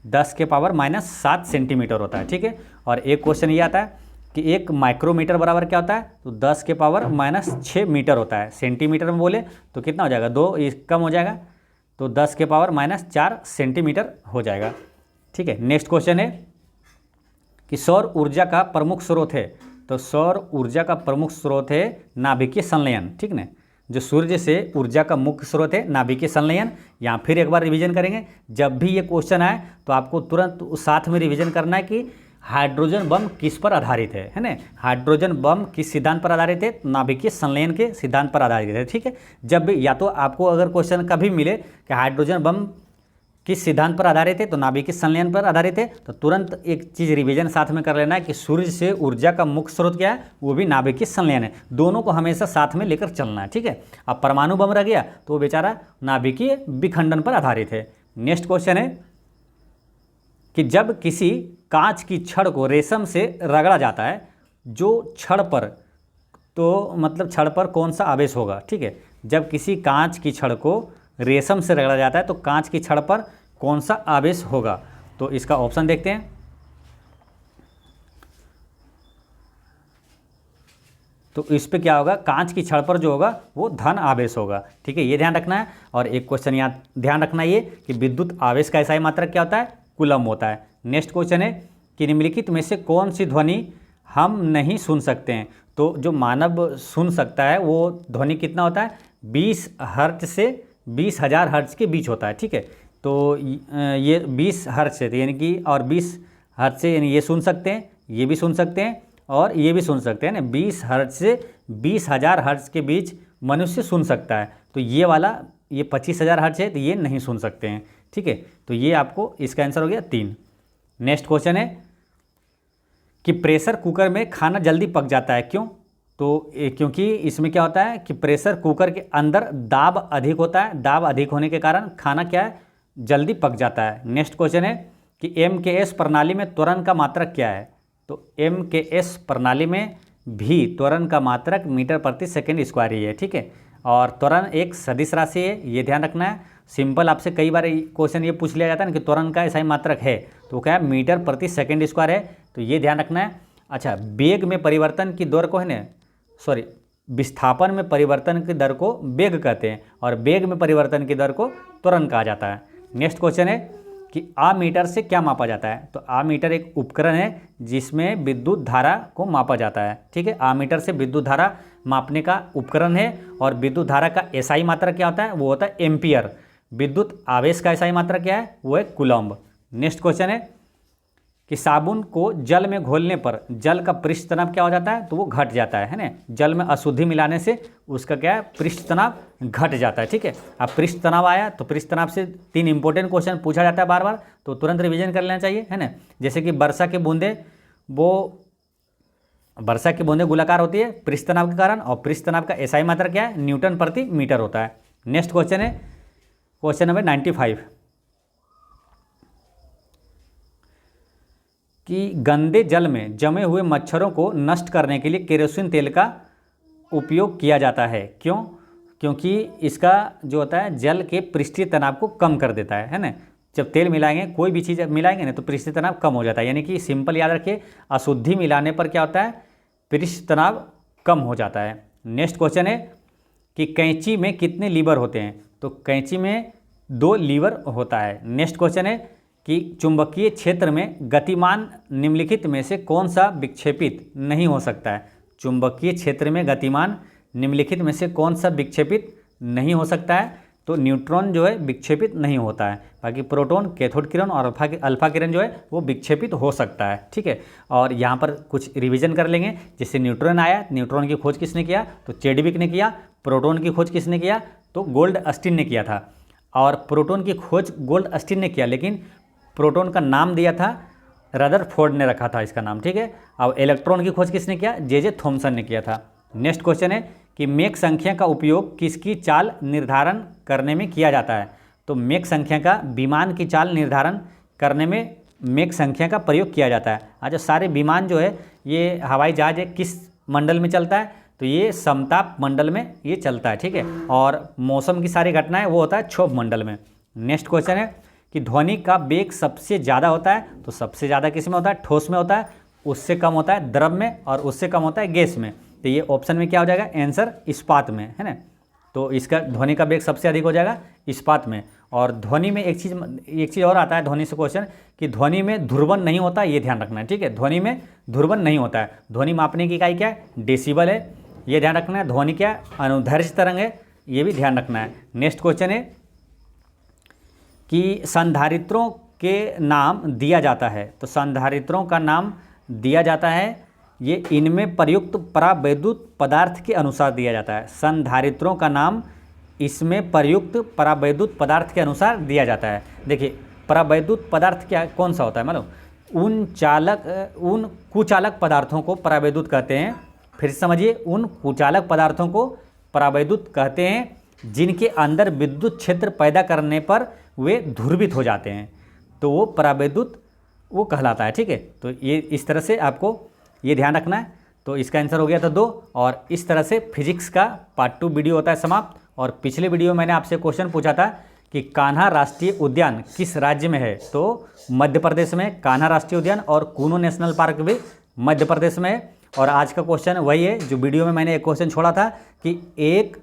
10⁻⁷ सेंटीमीटर होता है, ठीक है। और एक क्वेश्चन ये आता है कि 1 माइक्रोमीटर बराबर क्या होता है, तो 10⁻⁻6 मीटर होता है। सेंटीमीटर में बोले तो कितना हो जाएगा, 2 कम हो जाएगा, तो 10⁻⁻4 सेंटीमीटर हो जाएगा, ठीक है। नेक्स्ट क्वेश्चन है कि सौर ऊर्जा का प्रमुख स्रोत है, तो सौर ऊर्जा का प्रमुख स्रोत है नाभिकीय संलयन, ठीक ना। जो सूर्य से ऊर्जा का मुख्य स्रोत है नाभिकीय संलयन। यहाँ फिर एक बार रिवीजन करेंगे, जब भी ये क्वेश्चन आए तो आपको तुरंत साथ में रिवीजन करना है कि हाइड्रोजन बम किस पर आधारित है ना। हाइड्रोजन बम किस सिद्धांत पर आधारित है, नाभिकीय संलयन के सिद्धांत पर आधारित है, ठीक है। जब भी या तो आपको अगर क्वेश्चन कभी मिले कि हाइड्रोजन बम किस सिद्धांत पर आधारित है, तो नाभिकीय संलयन पर आधारित है, तो तुरंत एक चीज़ रिवीजन साथ में कर लेना है कि सूर्य से ऊर्जा का मुख्य स्रोत क्या है, वो भी नाभिकीय संलयन है। दोनों को हमेशा साथ में लेकर चलना है, ठीक है। अब परमाणु बम रह गया तो वो बेचारा नाभिकीय विखंडन पर आधारित है। नेक्स्ट क्वेश्चन है कि जब किसी कांच की छड़ को रेशम से रगड़ा जाता है, जो छड़ पर, तो मतलब छड़ पर कौन सा आवेश होगा, ठीक है। जब किसी कांच की छड़ को रेशम से रगड़ा जाता है तो कांच की छड़ पर कौन सा आवेश होगा, तो इसका ऑप्शन देखते हैं। तो इस पे क्या होगा, कांच की छड़ पर जो होगा वो धन आवेश होगा, ठीक है, ये ध्यान रखना है। और एक क्वेश्चन यहाँ ध्यान रखना ये कि विद्युत आवेश का एसआई मात्रक क्या होता है, कूलम होता है। नेक्स्ट क्वेश्चन है कि निम्नलिखित में से कौन सी ध्वनि हम नहीं सुन सकते हैं, तो जो मानव सुन सकता है वो ध्वनि कितना होता है, 20 हर्ट्ज से 20,000 हर्ट्ज के बीच होता है, ठीक है। तो ये 20 हर्ट्ज से यानी कि, और 20 हर्ट्ज से यानी ये सुन सकते हैं, ये भी सुन सकते हैं और ये भी सुन सकते हैं ना। 20 हर्ट्ज से 20,000 हर्ट्ज के बीच मनुष्य सुन सकता है, तो ये वाला ये 25,000 हर्ट्ज है तो ये नहीं सुन सकते हैं, ठीक है। तो ये आपको इसका आंसर हो गया 3। नेक्स्ट क्वेश्चन है कि प्रेशर कुकर में खाना जल्दी पक जाता है, क्यों? तो क्योंकि इसमें क्या होता है कि प्रेशर कुकर के अंदर दाब अधिक होता है, दाब अधिक होने के कारण खाना क्या है, जल्दी पक जाता है। नेक्स्ट क्वेश्चन है कि MKS प्रणाली में त्वरण का मात्रक क्या है? तो MKS प्रणाली में भी त्वरण का मात्रक मीटर प्रति सेकंड स्क्वायर ही है, ठीक है। और त्वरण एक सदिश राशि है, ये ध्यान रखना है। सिंपल आपसे कई बार क्वेश्चन ये पूछ लिया जाता है ना कि त्वरण का ऐसा ही मात्रक है, तो क्या है, मीटर प्रति सेकंड स्क्वायर है, तो ये ध्यान रखना है। अच्छा, वेग में परिवर्तन की दर को है ना, सॉरी, विस्थापन में परिवर्तन की दर को वेग कहते हैं और वेग में परिवर्तन की दर को त्वरण कहा जाता है। नेक्स्ट क्वेश्चन है कि आमीटर से क्या मापा जाता है? तो आमीटर एक उपकरण है जिसमें विद्युत धारा को मापा जाता है, ठीक है। आमीटर से विद्युत धारा मापने का उपकरण है और विद्युत धारा का एसआई मात्रक क्या होता है? वो होता है एम्पियर। विद्युत आवेश का एसआई मात्रक क्या है? वो है कूलम्ब। नेक्स्ट क्वेश्चन है कि साबुन को जल में घोलने पर जल का पृष्ठ तनाव क्या हो जाता है? तो वो घट जाता है ना। जल में अशुद्धि मिलाने से उसका क्या है, पृष्ठ तनाव घट जाता है, ठीक है। अब पृष्ठ तनाव आया तो पृष्ठ तनाव से 3 इंपॉर्टेंट क्वेश्चन पूछा जाता है बार बार, तो तुरंत रिवीजन कर लेना चाहिए, है ना। जैसे कि वर्षा की बूंदें गोलाकार होती है पृष्ठ तनाव के कारण, और पृष्ठ तनाव का एसआई मात्रक क्या है? न्यूटन प्रति मीटर होता है। नेक्स्ट क्वेश्चन है क्वेश्चन नंबर 95 कि गंदे जल में जमे हुए मच्छरों को नष्ट करने के लिए केरोसिन तेल का उपयोग किया जाता है, क्यों? क्योंकि इसका जो होता है जल के पृष्ठीय तनाव को कम कर देता है ना। जब तेल मिलाएंगे, कोई भी चीज़ मिलाएंगे ना, तो पृष्ठीय तनाव कम हो जाता है। यानी कि सिंपल याद रखिए, अशुद्धि मिलाने पर क्या होता है, पृष्ठ तनाव कम हो जाता है। नेक्स्ट क्वेश्चन है कि कैंची में कितने लीवर होते हैं? तो कैंची में 2 लीवर होता है। नेक्स्ट क्वेश्चन है कि चुंबकीय क्षेत्र में गतिमान निम्नलिखित में से कौन सा विक्षेपित नहीं हो सकता है? चुंबकीय क्षेत्र में गतिमान निम्नलिखित में से कौन सा विक्षेपित नहीं हो सकता है? तो न्यूट्रॉन जो है विक्षेपित नहीं होता है, बाकी प्रोटॉन, कैथोड किरण और अल्फा किरण जो है वो विक्षेपित हो सकता है, ठीक है। और यहाँ पर कुछ रिवीजन कर लेंगे। जैसे न्यूट्रॉन आया, न्यूट्रॉन की खोज किसने किया? तो चेडविक ने किया। प्रोटॉन की खोज किसने किया? तो गोल्डस्टीन ने किया था। और प्रोटॉन की खोज गोल्डस्टीन ने किया, लेकिन प्रोटॉन का नाम दिया था, रदरफोर्ड ने रखा था इसका नाम, ठीक है। अब इलेक्ट्रॉन की खोज किसने किया? जे थॉमसन ने किया था। नेक्स्ट क्वेश्चन है कि मेक संख्या का उपयोग किसकी चाल निर्धारण करने में किया जाता है? तो मेक संख्या का विमान की चाल निर्धारण करने में मेक संख्या का प्रयोग किया जाता है। अच्छा, सारे विमान जो है ये हवाई जहाज है किस मंडल में चलता है? तो ये समताप मंडल में ये चलता है, ठीक है। और मौसम की सारी घटनाएं वो होता है क्षोभ मंडल में। नेक्स्ट क्वेश्चन है कि ध्वनि का वेग सबसे ज़्यादा होता है? तो सबसे ज़्यादा किस में होता है? ठोस में होता है। उससे कम होता है द्रव में, और उससे कम होता है गैस में। तो ये ऑप्शन में क्या हो जाएगा? आंसर इस्पात में, है ना। तो इसका ध्वनि का वेग सबसे अधिक हो जाएगा इस्पात में। और ध्वनि में एक चीज़ और आता है ध्वनि से क्वेश्चन, कि ध्वनि में ध्रुवन नहीं होता, ये ध्यान रखना है, ठीक है। ध्वनि में ध्रुवन नहीं होता है। ध्वनि मापने की इकाई क्या है? डेसिबल है, ये ध्यान रखना है। ध्वनि क्या है? अनुदैर्ध्य तरंग है, ये भी ध्यान रखना है। नेक्स्ट क्वेश्चन है कि संधारित्रों के नाम दिया जाता है? तो संधारित्रों का नाम दिया जाता है, ये इनमें प्रयुक्त परावैद्युत पदार्थ के अनुसार दिया जाता है। संधारित्रों का नाम इसमें प्रयुक्त परावैद्युत पदार्थ के अनुसार दिया जाता है। देखिए, परावैद्युत पदार्थ क्या, कौन सा होता है? मानो उन कुचालक पदार्थों को परावैद्युत कहते हैं। फिर समझिए, उन कुचालक पदार्थों को परावैद्युत कहते हैं जिनके अंदर विद्युत क्षेत्र पैदा करने पर वे ध्रुवित हो जाते हैं, तो वो परावैद्युत वो कहलाता है, ठीक है। तो ये इस तरह से आपको ये ध्यान रखना है। तो इसका आंसर हो गया था 2। और इस तरह से फिजिक्स का पार्ट 2 वीडियो होता है समाप्त। और पिछले वीडियो में मैंने आपसे क्वेश्चन पूछा था कि कान्हा राष्ट्रीय उद्यान किस राज्य में है? तो मध्य प्रदेश में कान्हा राष्ट्रीय उद्यान, और कूनो नेशनल पार्क भी मध्य प्रदेश में है। और आज का क्वेश्चन वही है जो वीडियो में मैंने एक क्वेश्चन छोड़ा था कि एक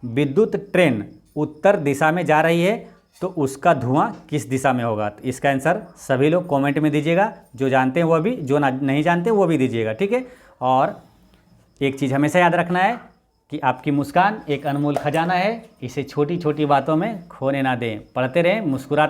विद्युत ट्रेन उत्तर दिशा में जा रही है, तो उसका धुआं किस दिशा में होगा? तो इसका आंसर सभी लोग कमेंट में दीजिएगा, जो जानते हैं वो भी, जो नहीं जानते वो भी दीजिएगा, ठीक है। और एक चीज़ हमेशा याद रखना है कि आपकी मुस्कान एक अनमोल खजाना है, इसे छोटी छोटी बातों में खोने ना दें। पढ़ते रहें, मुस्कुराते